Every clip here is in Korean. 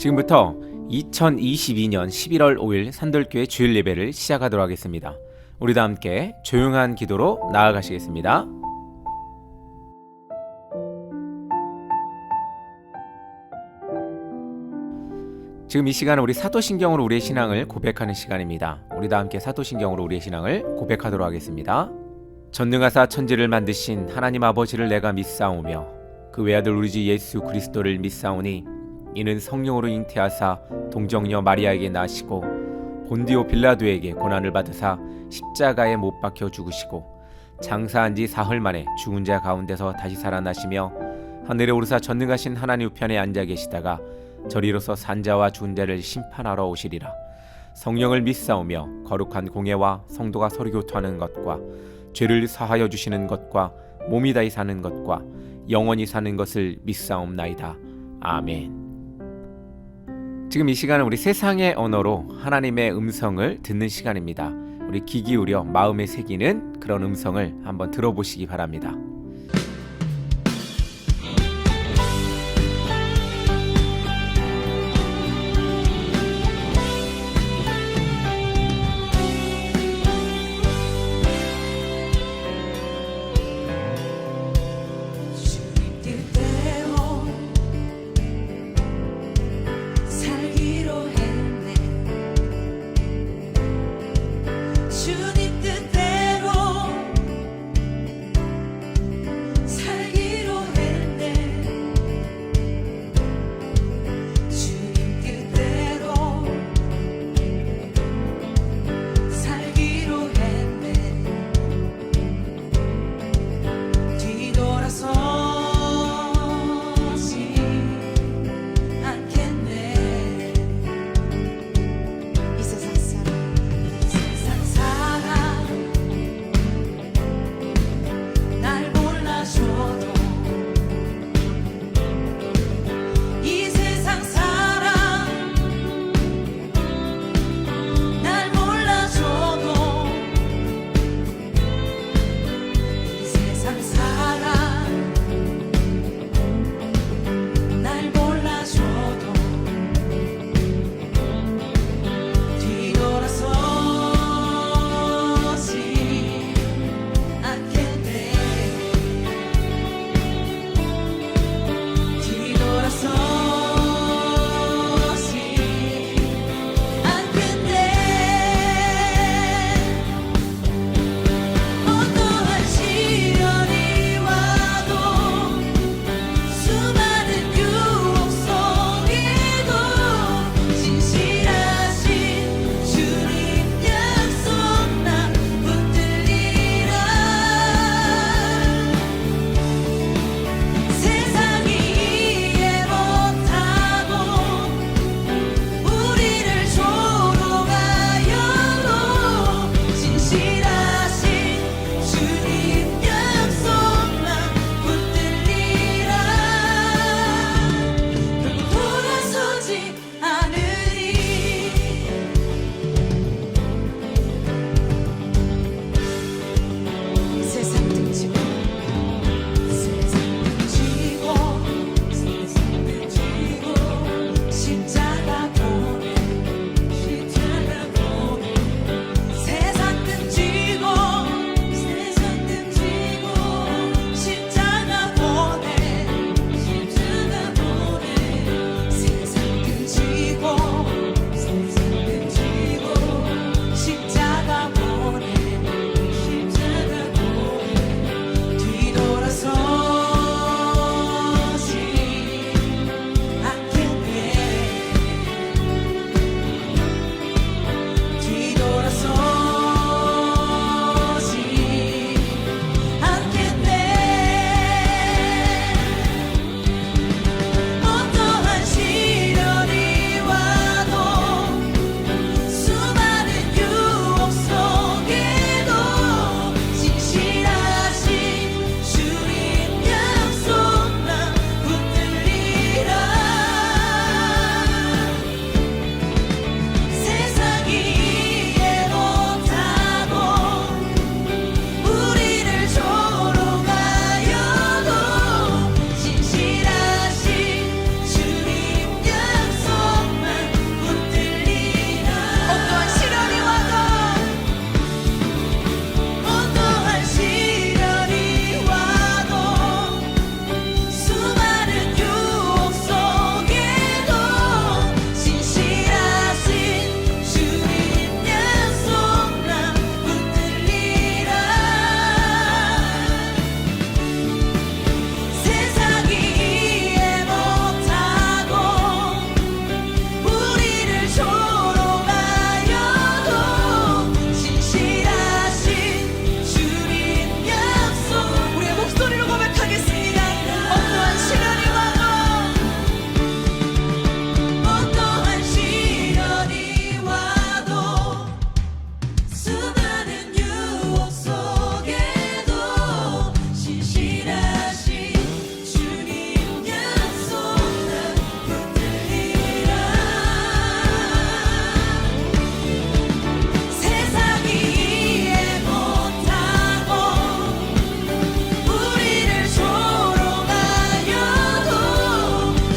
지금부터 2022년 11월 5일 산돌교회 주일 예배를 시작하도록 하겠습니다. 우리 다 함께 조용한 기도로 나아가시겠습니다. 지금 이 시간은 우리 사도신경으로 우리의 신앙을 고백하는 시간입니다. 우리 다 함께 사도신경으로 우리의 신앙을 고백하도록 하겠습니다. 전능하사 천지를 만드신 하나님 아버지를 내가 믿사오며 그 외아들 우리 주 예수 그리스도를 믿사오니 이는 성령으로 잉태하사 동정녀 마리아에게 나시고 본디오 빌라도에게 고난을 받으사 십자가에 못 박혀 죽으시고 장사한 지 사흘 만에 죽은 자 가운데서 다시 살아나시며 하늘에 오르사 전능하신 하나님 우편에 앉아 계시다가 저리로서 산자와 죽은 자를 심판하러 오시리라. 성령을 믿사오며 거룩한 공예와 성도가 서로 교토하는 것과 죄를 사하여 주시는 것과 몸이 다히 사는 것과 영원히 사는 것을 믿사옵나이다. 아멘. 지금 이 시간은 우리 세상의 언어로 하나님의 음성을 듣는 시간입니다. 우리 귀 기울여 마음에 새기는 그런 음성을 한번 들어보시기 바랍니다.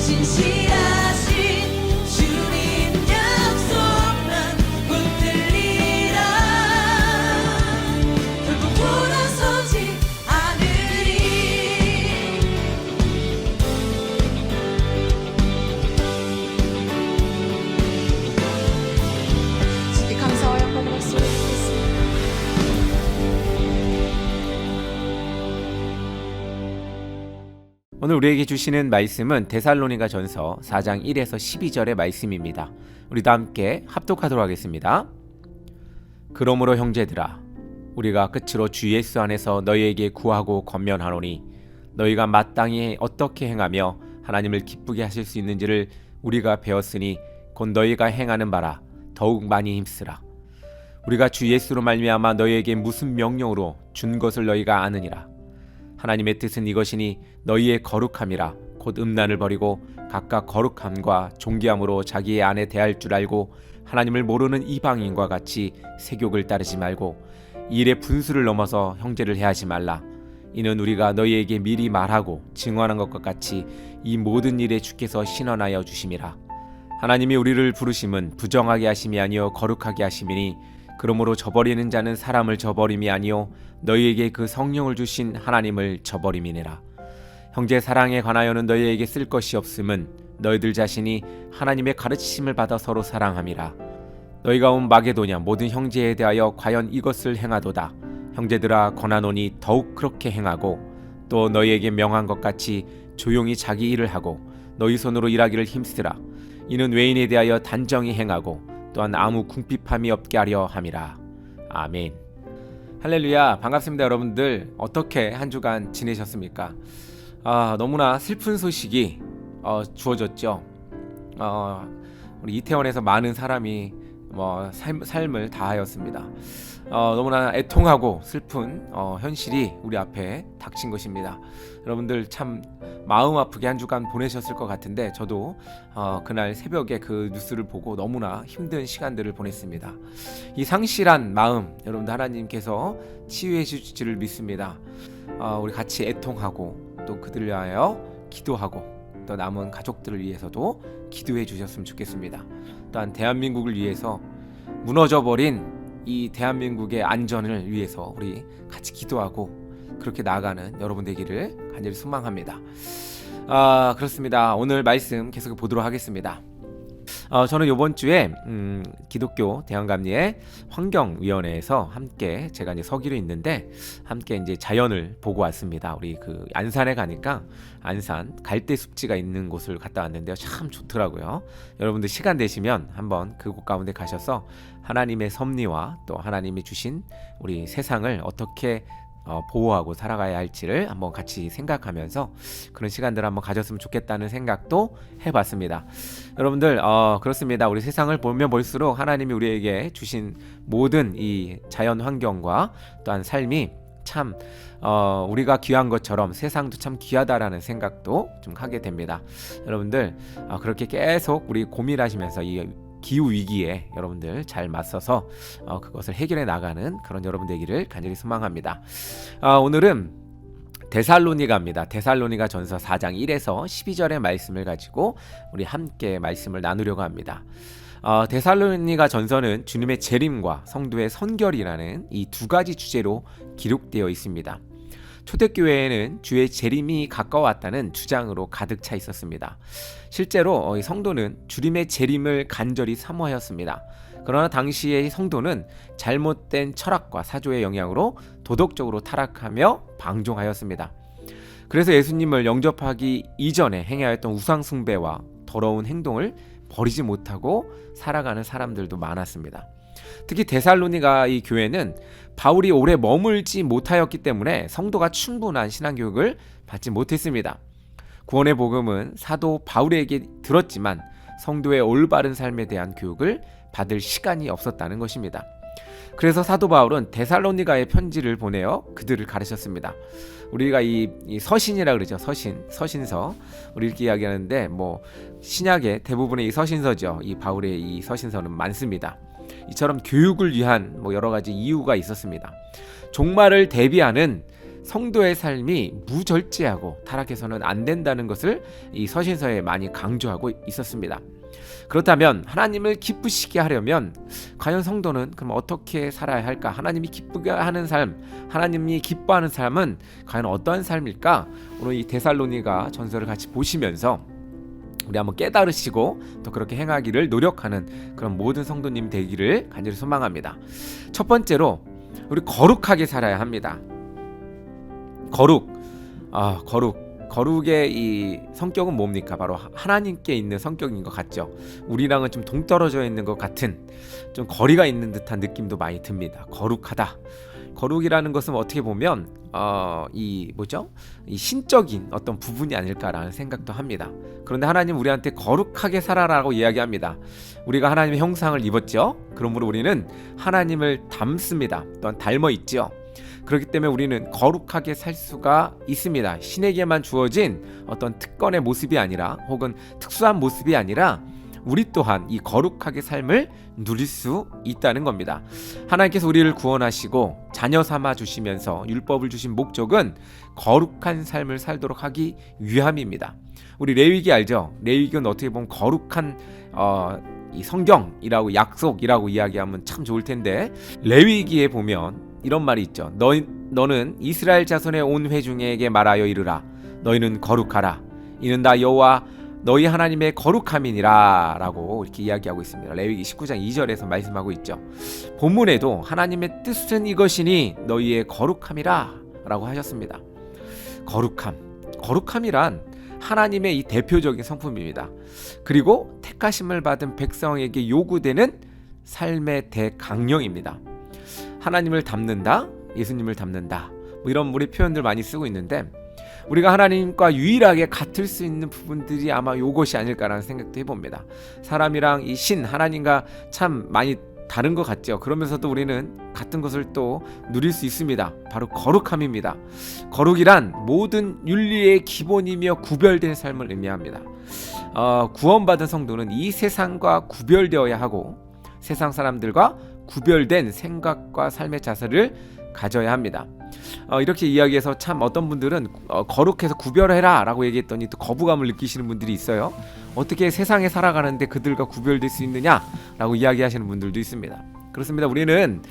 신실하신 주님 약속만 붙들리라. 결국 돌아서지 않으리. 주께 감사와 영광을 말씀드리겠습니다. 오늘 우리에게 주시는 말씀은 데살로니가 전서 4장 1에서 12절의 말씀입니다. 우리도 함께 합독하도록 하겠습니다. 그러므로 형제들아, 우리가 끝으로 주 예수 안에서 너희에게 구하고 권면하노니 너희가 마땅히 어떻게 행하며 하나님을 기쁘게 하실 수 있는지를 우리가 배웠으니 곧 너희가 행하는 바라 더욱 많이 힘쓰라. 우리가 주 예수로 말미암아 너희에게 무슨 명령으로 준 것을 너희가 아느니라. 하나님의 뜻은 이것이니 너희의 거룩함이라. 곧 음란을 버리고 각각 거룩함과 존귀함으로 자기의 아내 대할 줄 알고 하나님을 모르는 이방인과 같이 세욕을 따르지 말고 이 일의 분수를 넘어서 형제를 해하지 말라. 이는 우리가 너희에게 미리 말하고 증언한 것과 같이 이 모든 일에 주께서 신원하여 주심이라. 하나님이 우리를 부르심은 부정하게 하심이 아니요 거룩하게 하심이니 그러므로 저버리는 자는 사람을 저버림이 아니요 너희에게 그 성령을 주신 하나님을 저버림이니라. 형제 사랑에 관하여는 너희에게 쓸 것이 없음은 너희들 자신이 하나님의 가르치심을 받아 서로 사랑함이라. 너희가 온 마게도냐 모든 형제에 대하여 과연 이것을 행하도다. 형제들아 권하노니 더욱 그렇게 행하고 또 너희에게 명한 것 같이 조용히 자기 일을 하고 너희 손으로 일하기를 힘쓰라. 이는 외인에 대하여 단정히 행하고 또한 아무 궁핍함이 없게 하려 함이라. 아멘. 할렐루야. 반갑습니다. 여러분들 어떻게 한 주간 지내셨습니까? 너무나 슬픈 소식이 주어졌죠. 우리 이태원에서 많은 사람이 삶을 다하였습니다. 너무나 애통하고 슬픈 현실이 우리 앞에 닥친 것입니다. 여러분들 참 마음 아프게 한 주간 보내셨을 것 같은데 저도 그날 새벽에 그 뉴스를 보고 너무나 힘든 시간들을 보냈습니다. 이 상실한 마음 여러분들 하나님께서 치유해 주실지를 믿습니다. 우리 같이 애통하고 또 그들을 위하여 기도하고 또 남은 가족들을 위해서도 기도해 주셨으면 좋겠습니다. 또한 대한민국을 위해서 무너져버린 이 대한민국의 안전을 위해서 우리 같이 기도하고 그렇게 나아가는 여러분 되기를 간절히 소망합니다. 그렇습니다. 오늘 말씀 계속 보도록 하겠습니다. 저는 이번 주에 기독교 대한감리의 환경위원회에서 함께 제가 이제 서기로 있는데 함께 이제 자연을 보고 왔습니다. 우리 그 안산에 가니까 안산 갈대 숲지가 있는 곳을 갔다 왔는데요. 참 좋더라고요. 여러분들 시간 되시면 한번 그곳 가운데 가셔서 하나님의 섭리와 또 하나님이 주신 우리 세상을 어떻게 보호하고 살아가야 할지를 한번 같이 생각하면서 그런 시간들을 한번 가졌으면 좋겠다는 생각도 해봤습니다. 여러분들 그렇습니다. 우리 세상을 보면 볼수록 하나님이 우리에게 주신 모든 이 자연 환경과 또한 삶이 참 우리가 귀한 것처럼 세상도 참 귀하다라는 생각도 좀 하게 됩니다. 여러분들 그렇게 계속 우리 고민하시면서 이 기후 위기에 여러분들 잘 맞서서 그것을 해결해 나가는 그런 여러분 되기를 간절히 소망합니다. 오늘은 데살로니가입니다. 데살로니가 전서 4장 1에서 12절의 말씀을 가지고 우리 함께 말씀을 나누려고 합니다. 데살로니가 전서는 주님의 재림과 성도의 선결이라는 이 두 가지 주제로 기록되어 있습니다. 초대교회에는 주의 재림이 가까웠다는 주장으로 가득 차 있었습니다. 실제로 성도는 주님의 재림을 간절히 사모하였습니다. 그러나 당시의 성도는 잘못된 철학과 사조의 영향으로 도덕적으로 타락하며 방종하였습니다. 그래서 예수님을 영접하기 이전에 행해야 했던 우상 숭배와 더러운 행동을 버리지 못하고 살아가는 사람들도 많았습니다. 특히 데살로니가 이 교회는 바울이 오래 머물지 못하였기 때문에 성도가 충분한 신앙교육을 받지 못했습니다. 구원의 복음은 사도 바울에게 들었지만 성도의 올바른 삶에 대한 교육을 받을 시간이 없었다는 것입니다. 그래서 사도 바울은 데살로니가에 편지를 보내어 그들을 가르쳤습니다. 우리가 이 서신이라 그러죠. 서신서 우리 이렇게 이야기하는데 신약의 대부분의 이 서신서죠. 이 바울의 이 서신서는 많습니다. 이처럼 교육을 위한 여러 가지 이유가 있었습니다. 종말을 대비하는 성도의 삶이 무절제하고 타락해서는 안 된다는 것을 이 서신서에 많이 강조하고 있었습니다. 그렇다면 하나님을 기쁘시게 하려면 과연 성도는 그럼 어떻게 살아야 할까? 하나님이 기쁘게 하는 삶, 하나님이 기뻐하는 삶은 과연 어떠한 삶일까? 오늘 이 데살로니가 전서를 같이 보시면서 우리 한번 깨달으시고 또 그렇게 행하기를 노력하는 그런 모든 성도님 되기를 간절히 소망합니다. 첫 번째로 우리 거룩하게 살아야 합니다. 거룩의 이 성격은 뭡니까? 바로 하나님께 있는 성격인 것 같죠. 우리랑은 좀 동떨어져 있는 것 같은, 좀 거리가 있는 듯한 느낌도 많이 듭니다. 거룩하다. 거룩이라는 것은 어떻게 보면 이 신적인 어떤 부분이 아닐까라는 생각도 합니다. 그런데 하나님 우리한테 거룩하게 살아라고 이야기합니다. 우리가 하나님의 형상을 입었죠. 그러므로 우리는 하나님을 닮습니다. 또한 닮아 있죠. 그렇기 때문에 우리는 거룩하게 살 수가 있습니다. 신에게만 주어진 어떤 특권의 모습이 아니라, 혹은 특수한 모습이 아니라 우리 또한 이 거룩하게 삶을 누릴 수 있다는 겁니다. 하나님께서 우리를 구원하시고 자녀 삼아 주시면서 율법을 주신 목적은 거룩한 삶을 살도록 하기 위함입니다. 우리 레위기 알죠? 레위기는 어떻게 보면 거룩한 이 성경이라고, 약속이라고 이야기하면 참 좋을 텐데, 레위기에 보면 이런 말이 있죠. 너는 이스라엘 자손의 온 회중에게 말하여 이르라. 너희는 거룩하라. 이는 다 여호와 너희 하나님의 거룩함이니라 라고 이렇게 이야기하고 있습니다. 레위기 19장 2절에서 말씀하고 있죠. 본문에도 하나님의 뜻은 이것이니 너희의 거룩함이라 라고 하셨습니다. 거룩함이란 하나님의 이 대표적인 성품입니다. 그리고 택하심을 받은 백성에게 요구되는 삶의 대강령입니다. 하나님을 닮는다, 예수님을 닮는다, 뭐 이런 우리 표현들 많이 쓰고 있는데, 우리가 하나님과 유일하게 같을 수 있는 부분들이 아마 이것이 아닐까라는 생각도 해봅니다. 사람이랑 이 신 하나님과 참 많이 다른 것 같죠. 그러면서도 우리는 같은 것을 또 누릴 수 있습니다. 바로 거룩함입니다. 거룩이란 모든 윤리의 기본이며 구별된 삶을 의미합니다. 구원받은 성도는 이 세상과 구별되어야 하고 세상 사람들과 구별된 생각과 삶의 자세를 가져야 합니다. 이렇게 이야기해서 참 어떤 분들은 거룩해서 구별해라 라고 얘기했더니 또 거부감을 느끼시는 분들이 있어요. 어떻게 세상에 살아가는데 그들과 구별될 수 있느냐 라고 이야기하시는 분들도 있습니다. 그렇습니다. 우리는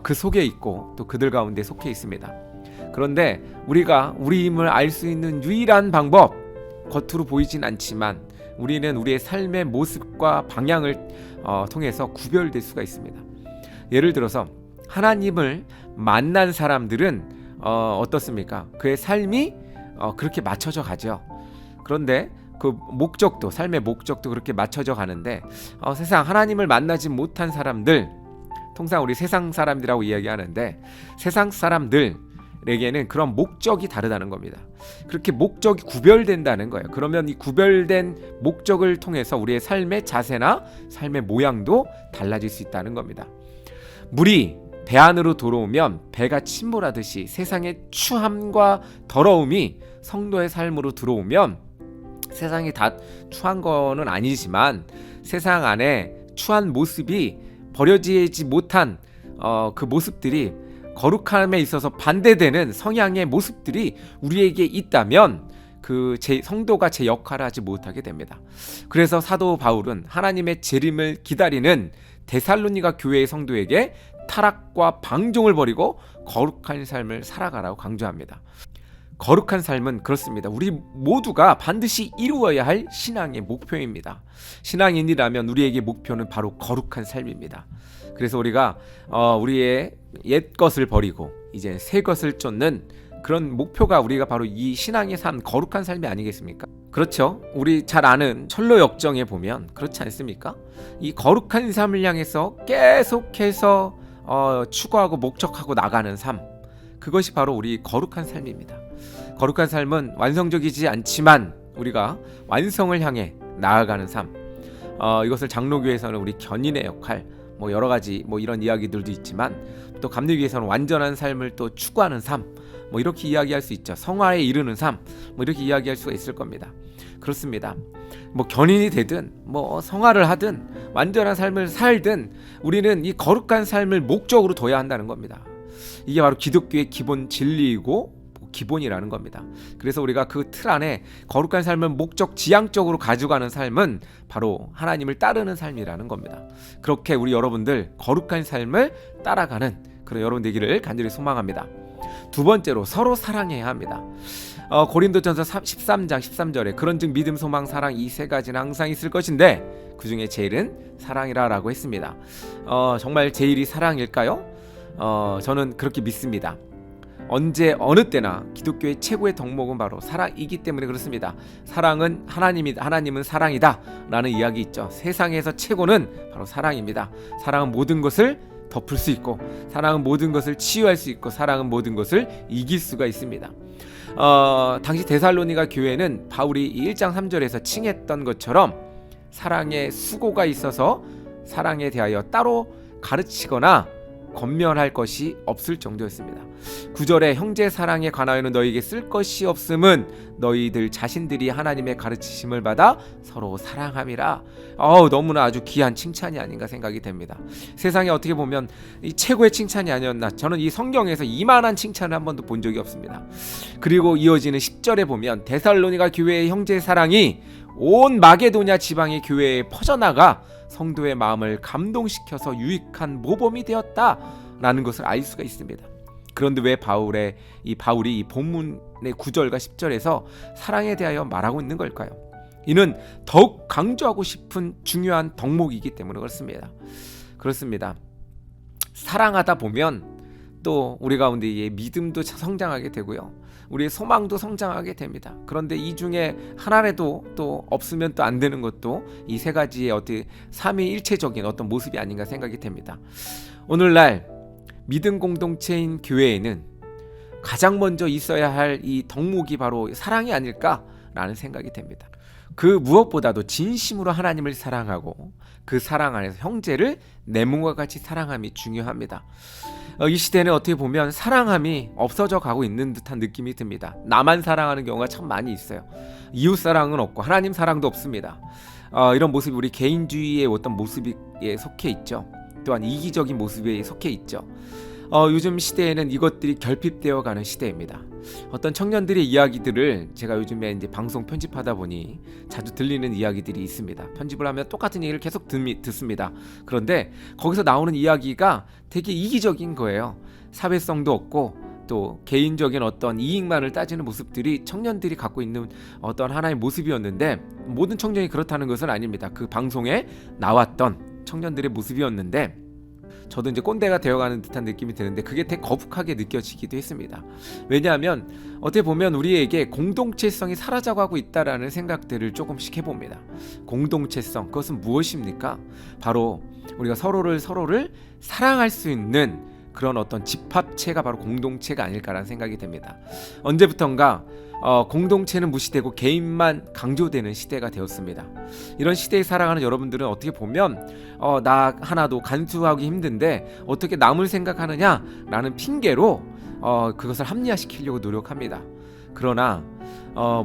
그 속에 있고 또 그들 가운데 속해 있습니다. 그런데 우리가 우리임을 알 수 있는 유일한 방법, 겉으로 보이진 않지만 우리는 우리의 삶의 모습과 방향을 통해서 구별될 수가 있습니다. 예를 들어서 하나님을 만난 사람들은 어떻습니까? 그의 삶이 그렇게 맞춰져 가죠. 그런데 그 목적도, 삶의 목적도 그렇게 맞춰져 가는데 세상 하나님을 만나지 못한 사람들, 통상 우리 세상 사람들이라고 이야기하는데 세상 사람들에게는 그런 목적이 다르다는 겁니다. 그렇게 목적이 구별된다는 거예요. 그러면 이 구별된 목적을 통해서 우리의 삶의 자세나 삶의 모양도 달라질 수 있다는 겁니다. 물이 배 안으로 들어오면 배가 침몰하듯이 세상의 추함과 더러움이 성도의 삶으로 들어오면, 세상이 다 추한 거는 아니지만 세상 안에 추한 모습이 버려지지 못한 그 모습들이, 거룩함에 있어서 반대되는 성향의 모습들이 우리에게 있다면 그 성도가 제 역할을 하지 못하게 됩니다. 그래서 사도 바울은 하나님의 재림을 기다리는 데살로니가 교회의 성도에게 타락과 방종을 버리고 거룩한 삶을 살아가라고 강조합니다. 거룩한 삶은 그렇습니다. 우리 모두가 반드시 이루어야 할 신앙의 목표입니다. 신앙인이라면 우리에게 목표는 바로 거룩한 삶입니다. 그래서 우리가 우리의 옛 것을 버리고 이제 새 것을 쫓는 그런 목표가 우리가 바로 이 신앙의 삶, 거룩한 삶이 아니겠습니까? 그렇죠. 우리 잘 아는 철로 역정에 보면 그렇지 않습니까? 이 거룩한 삶을 향해서 계속해서 추구하고 목적하고 나가는 삶, 그것이 바로 우리 거룩한 삶입니다. 거룩한 삶은 완성적이지 않지만 우리가 완성을 향해 나아가는 삶, 이것을 장로교에서는 우리 견인의 역할, 뭐 여러 가지 뭐 이런 이야기들도 있지만, 또 감리교에서는 완전한 삶을 또 추구하는 삶, 뭐 이렇게 이야기할 수 있죠. 성화에 이르는 삶, 뭐 이렇게 이야기할 수가 있을 겁니다. 그렇습니다. 뭐 견인이 되든 뭐 성화를 하든 완전한 삶을 살든 우리는 이 거룩한 삶을 목적으로 둬야 한다는 겁니다. 이게 바로 기독교의 기본 진리이고 기본이라는 겁니다. 그래서 우리가 그 틀 안에 거룩한 삶을 목적 지향적으로 가져가는 삶은 바로 하나님을 따르는 삶이라는 겁니다. 그렇게 우리 여러분들 거룩한 삶을 따라가는 그런 여러분 되기를 간절히 소망합니다. 두 번째로 서로 사랑해야 합니다. 고린도전서 13장 13절에 그런즉 믿음, 소망, 사랑 이 세 가지는 항상 있을 것인데 그 중에 제일은 사랑이라라고 했습니다. 정말 제일이 사랑일까요? 저는 그렇게 믿습니다. 언제 어느 때나 기독교의 최고의 덕목은 바로 사랑이기 때문에 그렇습니다. 사랑은 하나님은 사랑이다 라는 이야기 있죠. 세상에서 최고는 바로 사랑입니다. 사랑은 모든 것을 덮을 수 있고, 사랑은 모든 것을 치유할 수 있고, 사랑은 모든 것을 이길 수가 있습니다. 당시 데살로니가 교회는 바울이 1장 3절에서 칭했던 것처럼 사랑의 수고가 있어서 사랑에 대하여 따로 가르치거나 권면할 것이 없을 정도였습니다. 9절에 형제 사랑에 관하여는 너희에게 쓸 것이 없음은 너희들 자신들이 하나님의 가르치심을 받아 서로 사랑함이라. 너무나 아주 귀한 칭찬이 아닌가 생각이 됩니다. 세상에 어떻게 보면 이 최고의 칭찬이 아니었나. 저는 이 성경에서 이만한 칭찬을 한 번도 본 적이 없습니다. 그리고 이어지는 10절에 보면 데살로니가 교회의 형제 사랑이 온 마게도냐 지방의 교회에 퍼져나가 성도의 마음을 감동시켜서 유익한 모범이 되었다라는 것을 알 수가 있습니다. 그런데 왜 바울이 이 본문의 9절과 10절에서 사랑에 대하여 말하고 있는 걸까요? 이는 더욱 강조하고 싶은 중요한 덕목이기 때문에 그렇습니다. 사랑하다 보면 또 우리 가운데의 믿음도 성장하게 되고요, 우리의 소망도 성장하게 됩니다. 그런데 이 중에 하나라도 또 없으면 또 안 되는 것도 이 세 가지의 어떤 삼위일체적인 어떤 모습이 아닌가 생각이 됩니다. 오늘날 믿음 공동체인 교회에는 가장 먼저 있어야 할 이 덕목이 바로 사랑이 아닐까라는 생각이 됩니다. 그 무엇보다도 진심으로 하나님을 사랑하고 그 사랑 안에서 형제를 내 몸과 같이 사랑함이 중요합니다. 이 시대는 어떻게 보면 사랑함이 없어져 가고 있는 듯한 느낌이 듭니다. 나만 사랑하는 경우가 참 많이 있어요. 이웃 사랑은 없고 하나님 사랑도 없습니다. 이런 모습이 우리 개인주의의 어떤 모습에 속해 있죠. 또한 이기적인 모습에 속해 있죠. 요즘 시대에는 이것들이 결핍되어 가는 시대입니다. 어떤 청년들의 이야기들을 제가 요즘에 이제 방송 편집하다 보니 자주 들리는 이야기들이 있습니다. 편집을 하면 똑같은 얘기를 계속 듣습니다. 그런데 거기서 나오는 이야기가 되게 이기적인 거예요. 사회성도 없고 또 개인적인 어떤 이익만을 따지는 모습들이 청년들이 갖고 있는 어떤 하나의 모습이었는데, 모든 청년이 그렇다는 것은 아닙니다. 그 방송에 나왔던 청년들의 모습이었는데 저도 이제 꼰대가 되어가는 듯한 느낌이 드는데 그게 되게 거북하게 느껴지기도 했습니다. 왜냐하면 어떻게 보면 우리에게 공동체성이 사라져가고 있다라는 생각들을 조금씩 해봅니다. 공동체성, 그것은 무엇입니까? 바로 우리가 서로를 사랑할 수 있는 그런 어떤 집합체가 바로 공동체가 아닐까라는 생각이 됩니다. 언제부턴가 공동체는 무시되고 개인만 강조되는 시대가 되었습니다. 이런 시대에 살아가는 여러분들은 어떻게 보면 나 하나도 간수하기 힘든데 어떻게 남을 생각하느냐라는 핑계로 그것을 합리화시키려고 노력합니다. 그러나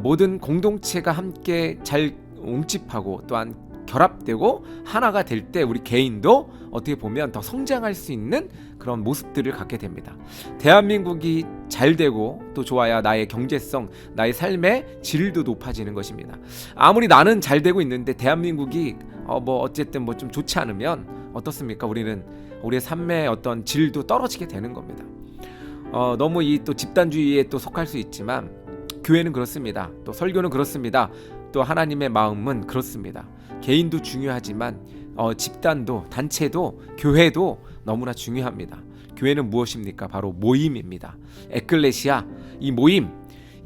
모든 공동체가 함께 잘 옹집하고 또한 결합되고 하나가 될 때 우리 개인도 어떻게 보면 더 성장할 수 있는 그런 모습들을 갖게 됩니다. 대한민국이 잘 되고 또 좋아야 나의 경제성, 나의 삶의 질도 높아지는 것입니다. 아무리 나는 잘 되고 있는데 대한민국이 어쨌든 좀 좋지 않으면 어떻습니까? 우리의 삶의 어떤 질도 떨어지게 되는 겁니다. 너무 이 또 집단주의에 또 속할 수 있지만 교회는 그렇습니다. 또 설교는 그렇습니다. 또 하나님의 마음은 그렇습니다. 개인도 중요하지만 집단도, 단체도, 교회도 너무나 중요합니다. 교회는 무엇입니까? 바로 모임입니다. 에클레시아, 이 모임,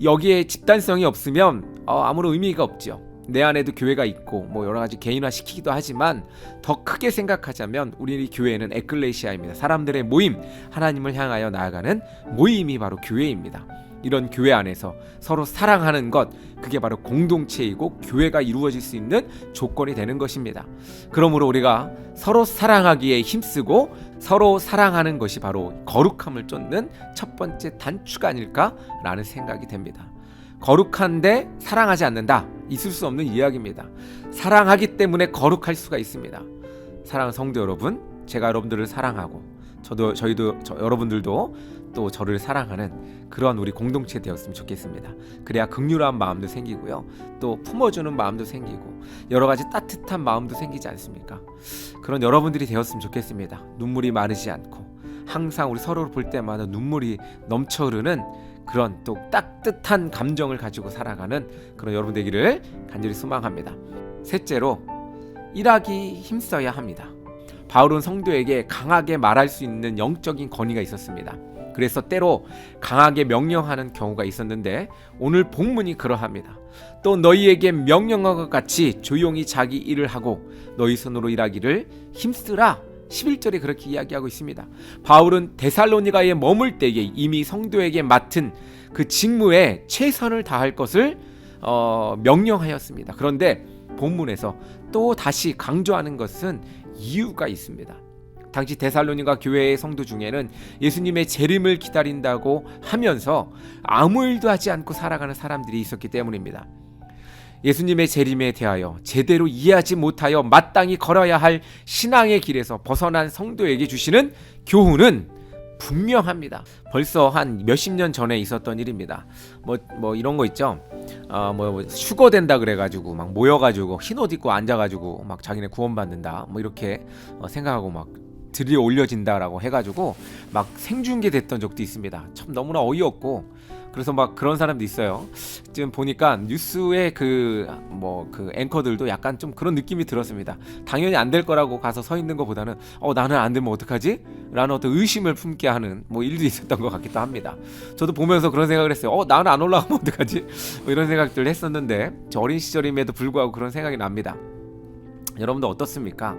여기에 집단성이 없으면 아무런 의미가 없죠. 내 안에도 교회가 있고 여러 가지 개인화 시키기도 하지만 더 크게 생각하자면 우리 교회는 에클레시아입니다. 사람들의 모임, 하나님을 향하여 나아가는 모임이 바로 교회입니다. 이런 교회 안에서 서로 사랑하는 것, 그게 바로 공동체이고 교회가 이루어질 수 있는 조건이 되는 것입니다. 그러므로 우리가 서로 사랑하기에 힘쓰고 서로 사랑하는 것이 바로 거룩함을 쫓는 첫 번째 단추가 아닐까라는 생각이 됩니다. 거룩한데 사랑하지 않는다, 있을 수 없는 이야기입니다. 사랑하기 때문에 거룩할 수가 있습니다. 사랑하는 성도 여러분, 제가 여러분들을 사랑하고 여러분들도 또 저를 사랑하는 그런 우리 공동체 되었으면 좋겠습니다. 그래야 긍휼한 마음도 생기고요, 또 품어주는 마음도 생기고 여러 가지 따뜻한 마음도 생기지 않습니까? 그런 여러분들이 되었으면 좋겠습니다. 눈물이 마르지 않고 항상 우리 서로를 볼 때마다 눈물이 넘쳐 흐르는 그런 또 따뜻한 감정을 가지고 살아가는 그런 여러분 되기를 간절히 소망합니다. 셋째로, 일하기 힘써야 합니다. 바울은 성도에게 강하게 말할 수 있는 영적인 권위가 있었습니다. 그래서 때로 강하게 명령하는 경우가 있었는데 오늘 본문이 그러합니다. 또 너희에게 명령한 것 같이 조용히 자기 일을 하고 너희 손으로 일하기를 힘쓰라. 11절에 그렇게 이야기하고 있습니다. 바울은 데살로니가에 머물 때에 이미 성도에게 맡은 그 직무에 최선을 다할 것을 명령하였습니다. 그런데 본문에서 또 다시 강조하는 것은 이유가 있습니다. 당시 데살로니가 교회의 성도 중에는 예수님의 재림을 기다린다고 하면서 아무 일도 하지 않고 살아가는 사람들이 있었기 때문입니다. 예수님의 재림에 대하여 제대로 이해하지 못하여 마땅히 걸어야 할 신앙의 길에서 벗어난 성도에게 주시는 교훈은 분명합니다. 벌써 한 몇십 년 전에 있었던 일입니다. 뭐 이런 거 있죠. 휴거된다 그래가지고 막 모여가지고 흰 옷 입고 앉아가지고 막 자기네 구원받는다 뭐 이렇게 생각하고 막 들이 올려진다라고 해가지고 막 생중계됐던 적도 있습니다. 참 너무나 어이없고, 그래서 막 그런 사람도 있어요. 지금 보니까 뉴스의 그 앵커들도 약간 좀 그런 느낌이 들었습니다. 당연히 안 될 거라고 가서 서 있는 것보다는 나는 안 되면 어떡하지? 라는 어떤 의심을 품게 하는 뭐 일도 있었던 것 같기도 합니다. 저도 보면서 그런 생각을 했어요. 나는 안 올라가면 어떡하지? 뭐 이런 생각들을 했었는데 저 어린 시절임에도 불구하고 그런 생각이 납니다. 여러분도 어떻습니까?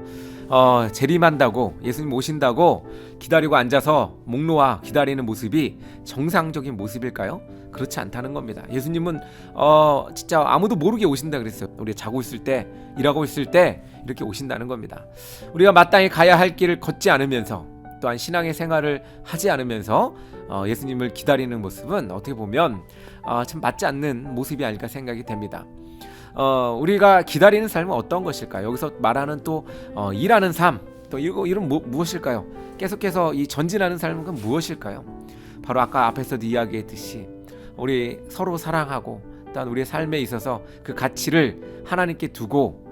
재림한다고, 예수님 오신다고 기다리고 앉아서 목 놓아 기다리는 모습이 정상적인 모습일까요? 그렇지 않다는 겁니다. 예수님은 진짜 아무도 모르게 오신다 그랬어요. 우리 자고 있을 때, 일하고 있을 때 이렇게 오신다는 겁니다. 우리가 마땅히 가야 할 길을 걷지 않으면서 또한 신앙의 생활을 하지 않으면서 예수님을 기다리는 모습은 어떻게 보면 참 맞지 않는 모습이 아닐까 생각이 됩니다. 우리가 기다리는 삶은 어떤 것일까요? 여기서 말하는 또 일하는 삶, 또 이런 무엇일까요? 계속해서 이 전진하는 삶은 그 무엇일까요? 바로 아까 앞에서도 이야기했듯이 우리 서로 사랑하고 또한 우리의 삶에 있어서 그 가치를 하나님께 두고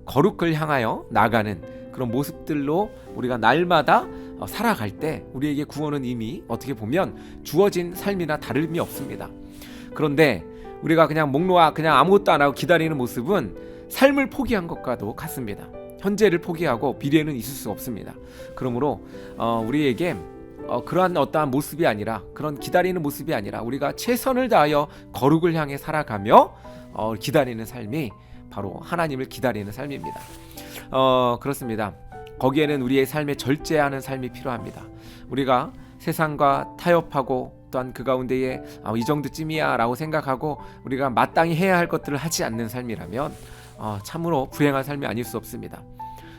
거룩을 향하여 나가는 그런 모습들로 우리가 날마다 살아갈 때 우리에게 구원은 이미 어떻게 보면 주어진 삶이나 다름이 없습니다. 그런데 우리가 그냥 목 놓아 그냥 아무것도 안 하고 기다리는 모습은 삶을 포기한 것과도 같습니다. 현재를 포기하고 미래는 있을 수 없습니다. 그러므로 우리에게 그러한 어떠한 모습이 아니라, 그런 기다리는 모습이 아니라 우리가 최선을 다하여 거룩을 향해 살아가며 기다리는 삶이 바로 하나님을 기다리는 삶입니다. 그렇습니다. 거기에는 우리의 삶에 절제하는 삶이 필요합니다. 우리가 세상과 타협하고 또한 그 가운데에 이 정도쯤이야 라고 생각하고 우리가 마땅히 해야 할 것들을 하지 않는 삶이라면 참으로 불행한 삶이 아닐 수 없습니다.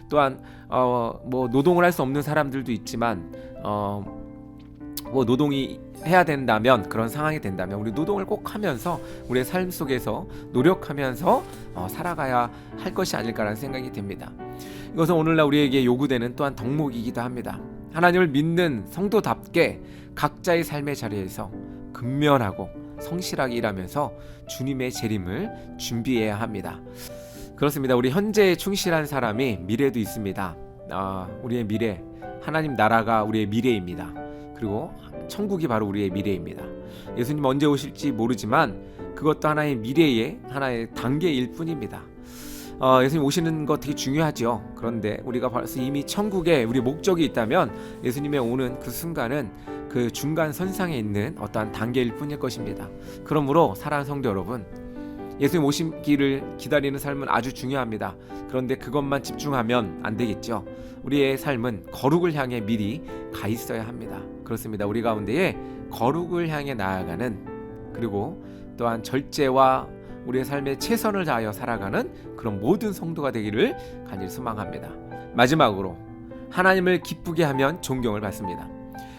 또한 뭐 노동을 할 수 없는 사람들도 있지만 뭐 노동이 해야 된다면, 그런 상황이 된다면 우리 노동을 꼭 하면서 우리의 삶 속에서 노력하면서 살아가야 할 것이 아닐까라는 생각이 듭니다. 이것은 오늘날 우리에게 요구되는 또한 덕목이기도 합니다. 하나님을 믿는 성도답게 각자의 삶의 자리에서 근면하고 성실하게 일하면서 주님의 재림을 준비해야 합니다. 그렇습니다. 우리 현재에 충실한 사람이 미래도 있습니다. 우리의 미래, 하나님 나라가 우리의 미래입니다. 그리고 천국이 바로 우리의 미래입니다. 예수님 언제 오실지 모르지만 그것도 하나의 미래의 하나의 단계일 뿐입니다. 예수님 오시는 거 되게 중요하죠. 그런데 우리가 벌써 이미 천국에 우리 목적이 있다면 예수님의 오는 그 순간은 그 중간 선상에 있는 어떠한 단계일 뿐일 것입니다. 그러므로 사랑하는 성도 여러분, 예수님 오시기를 기다리는 삶은 아주 중요합니다. 그런데 그것만 집중하면 안 되겠죠. 우리의 삶은 거룩을 향해 미리 가 있어야 합니다. 그렇습니다. 우리 가운데에 거룩을 향해 나아가는, 그리고 또한 절제와 우리의 삶에 최선을 다하여 살아가는 그런 모든 성도가 되기를 간절히 소망합니다. 마지막으로 하나님을 기쁘게 하면 존경을 받습니다.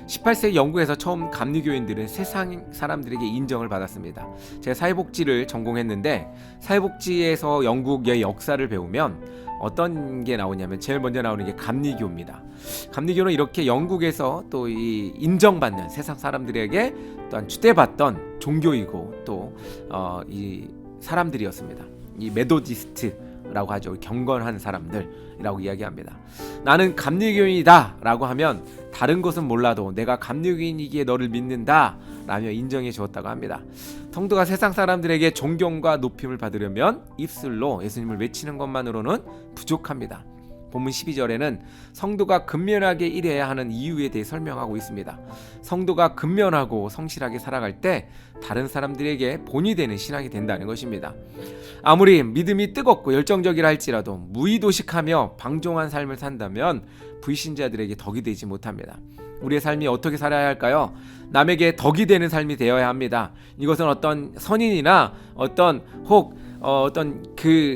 18세기 영국에서 처음 감리교인들은 세상 사람들에게 인정을 받았습니다. 제가 사회복지를 전공했는데 사회복지에서 영국의 역사를 배우면 어떤 게 나오냐면 제일 먼저 나오는 게 감리교입니다. 감리교는 이렇게 영국에서 또 이 인정받는 세상 사람들에게 또한 추대받던 종교이고 또 이 사람들이었습니다. 이 메도디스트라고 하죠. 경건한 사람들이라고 이야기합니다. 나는 감리교인이다 라고 하면 다른 것은 몰라도 내가 감리교인이기에 너를 믿는다 라며 인정해 주었다고 합니다. 성도가 세상 사람들에게 존경과 높임을 받으려면 입술로 예수님을 외치는 것만으로는 부족합니다. 본문 12절에는 성도가 근면하게 일해야 하는 이유에 대해 설명하고 있습니다. 성도가 근면하고 성실하게 살아갈 때 다른 사람들에게 본이 되는 신앙이 된다는 것입니다. 아무리 믿음이 뜨겁고 열정적이라 할지라도 무의도식하며 방종한 삶을 산다면 불신자들에게 덕이 되지 못합니다. 우리의 삶이 어떻게 살아야 할까요? 남에게 덕이 되는 삶이 되어야 합니다. 이것은 어떤 선인이나 어떤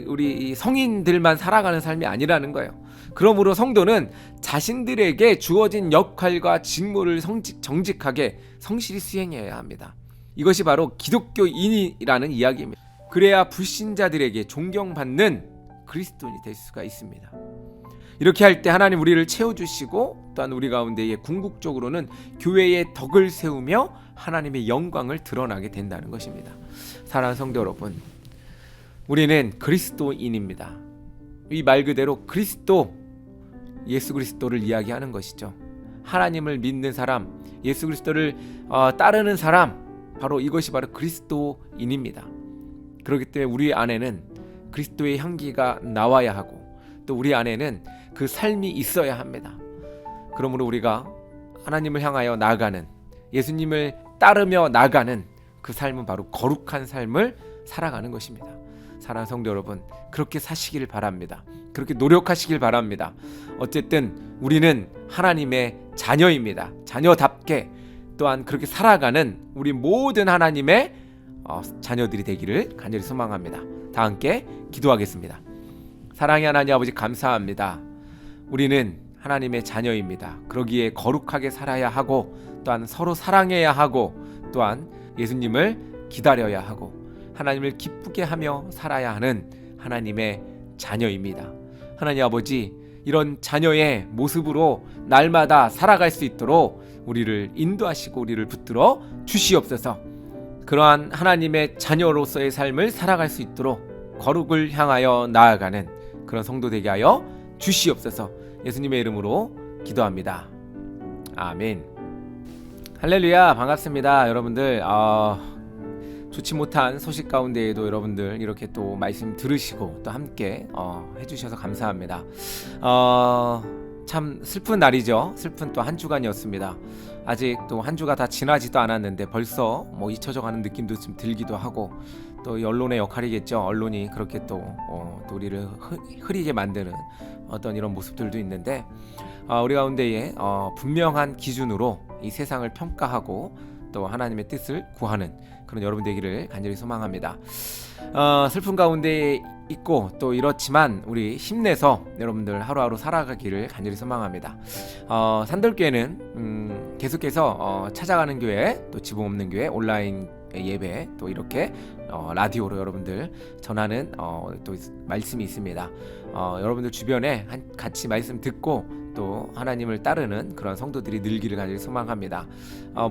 우리 성인들만 살아가는 삶이 아니라는 거예요. 그러므로 성도는 자신들에게 주어진 역할과 직무를 정직하게 성실히 수행해야 합니다. 이것이 바로 기독교인이라는 이야기입니다. 그래야 불신자들에게 존경받는 그리스도인이 될 수가 있습니다. 이렇게 할 때 하나님 우리를 채워주시고 또한 우리 가운데에 궁극적으로는 교회의 덕을 세우며 하나님의 영광을 드러나게 된다는 것입니다. 사랑하는 성도 여러분, 우리는 그리스도인입니다. 이 말 그대로 예수 그리스도를 이야기하는 것이죠. 하나님을 믿는 사람, 예수 그리스도를 따르는 사람, 바로 이것이 바로 그리스도인입니다. 그렇기 때문에 우리 안에는 그리스도의 향기가 나와야 하고 또 우리 안에는 그 삶이 있어야 합니다. 그러므로 우리가 하나님을 향하여 나아가는, 예수님을 따르며 나아가는 그 삶은 바로 거룩한 삶을 살아가는 것입니다. 사랑하는 성도 여러분, 그렇게 사시길 바랍니다. 그렇게 노력하시길 바랍니다. 어쨌든 우리는 하나님의 자녀입니다. 자녀답게 또한 그렇게 살아가는 우리 모든 하나님의 자녀들이 되기를 간절히 소망합니다. 다 함께 기도하겠습니다. 사랑의 하나님 아버지, 감사합니다. 우리는 하나님의 자녀입니다. 그러기에 거룩하게 살아야 하고 또한 서로 사랑해야 하고 또한 예수님을 기다려야 하고 하나님을 기쁘게 하며 살아야 하는 하나님의 자녀입니다. 하나님 아버지, 이런 자녀의 모습으로 날마다 살아갈 수 있도록 우리를 인도하시고 우리를 붙들어 주시옵소서. 그러한 하나님의 자녀로서의 삶을 살아갈 수 있도록 거룩을 향하여 나아가는 그런 성도 되게 하여 주시옵소서. 예수님의 이름으로 기도합니다. 아멘. 할렐루야, 반갑습니다. 여러분들, 좋지 못한 소식 가운데에도 여러분들 이렇게 또 말씀 들으시고 또 함께 해주셔서 감사합니다. 참 슬픈 날이죠. 슬픈 또 한 주간이었습니다. 아직 또 한 주가 다 지나지도 않았는데 벌써 잊혀져가는 느낌도 좀 들기도 하고 또 언론의 역할이겠죠. 언론이 그렇게 또 우리를 흐리게 만드는 어떤 이런 모습들도 있는데 우리 가운데에 분명한 기준으로 이 세상을 평가하고 또 하나님의 뜻을 구하는 그런 여러분 되기를 간절히 소망합니다. 슬픈 가운데 있고 또 이렇지만 우리 힘내서 여러분들 하루하루 살아가기를 간절히 소망합니다. 산돌교회는 계속해서 찾아가는 교회, 또 지붕 없는 교회, 온라인 예배, 또 이렇게 라디오로 여러분들 전하는 또 말씀이 있습니다. 여러분들 주변에 같이 말씀 듣고 또 하나님을 따르는 그런 성도들이 늘기를 간절히 소망합니다.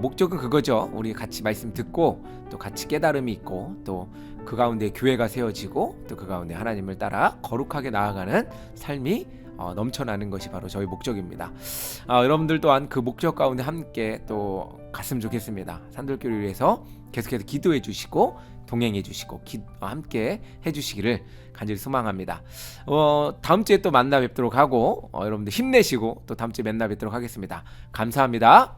목적은 그거죠. 우리 같이 말씀 듣고 또 같이 깨달음이 있고 또 그 가운데 교회가 세워지고 또 그 가운데 하나님을 따라 거룩하게 나아가는 삶이 넘쳐나는 것이 바로 저희 목적입니다. 여러분들 또한 그 목적 가운데 함께 또 갔으면 좋겠습니다. 산돌교를 위해서 계속해서 기도해 주시고 동행해 주시고 함께 해주시기를 간절히 소망합니다. 다음 주에 또 만나 뵙도록 하고 여러분들 힘내시고 또 다음 주에 만나 뵙도록 하겠습니다. 감사합니다.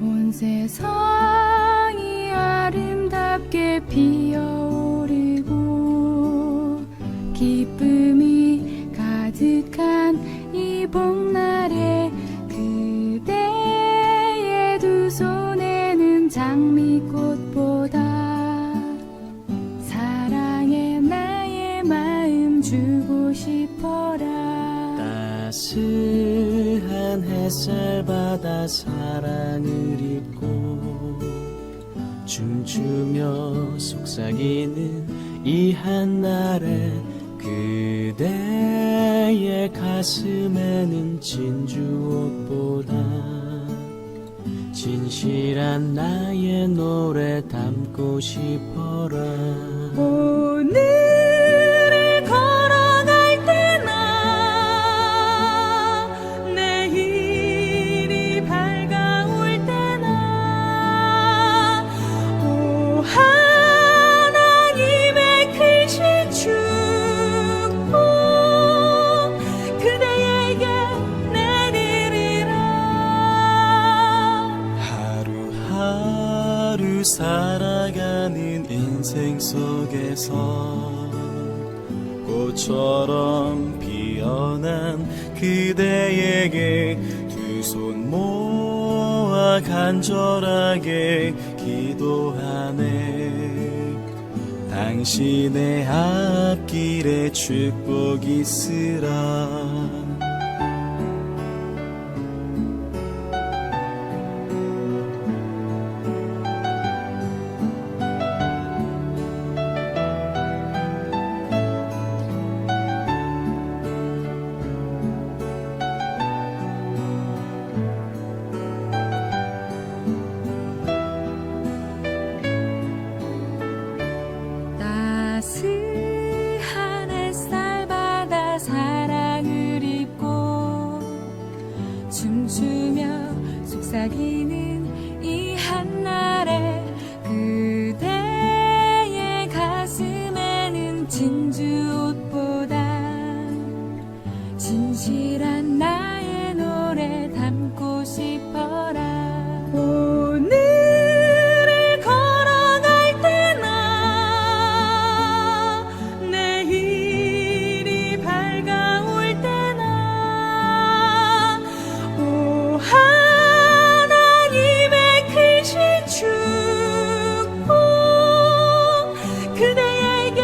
온 세상이 아름답게 피어오르고 기쁨이 가득한 이 복날에 그 햇살 받아 사랑을 입고 춤추며 속삭이는 이 한날에 그대의 가슴에는 진주옷보다 진실한 나의 노래 담고 싶어라. 오늘을 걸어갈 때나 내일이 밝아올 때나 오 하나님의 크신 축복 그대에게 내리리라. 하루하루 살아가는 인생 속에서 꽃처럼 피어난 그대에게 두 손 모아 간절하게 기도하네. 당신의 앞길에 축복 있으라. 따스한 햇살 받아 사랑을 입고 춤추며 속삭이는 이 한날에 그대의 가슴에는 진주옷보다 진실한 나의 노래 담고 싶어라. 오늘을 걸어갈 때나 내일이 밝아올 때나 오 하나님의 크신 축복 그대에게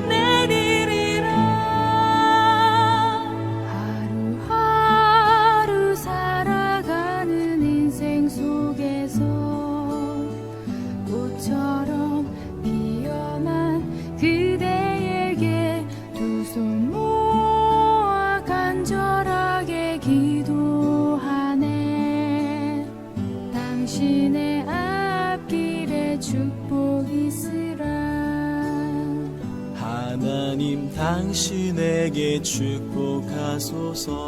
내리리라. 하루하루 살아가는 인생 속에서 꽃처럼 피어난 그대에게 두 손 모아 간절하게 기도하네. 당신의 앞길에 축복 있으라. 하나님 당신에게 축복하소서.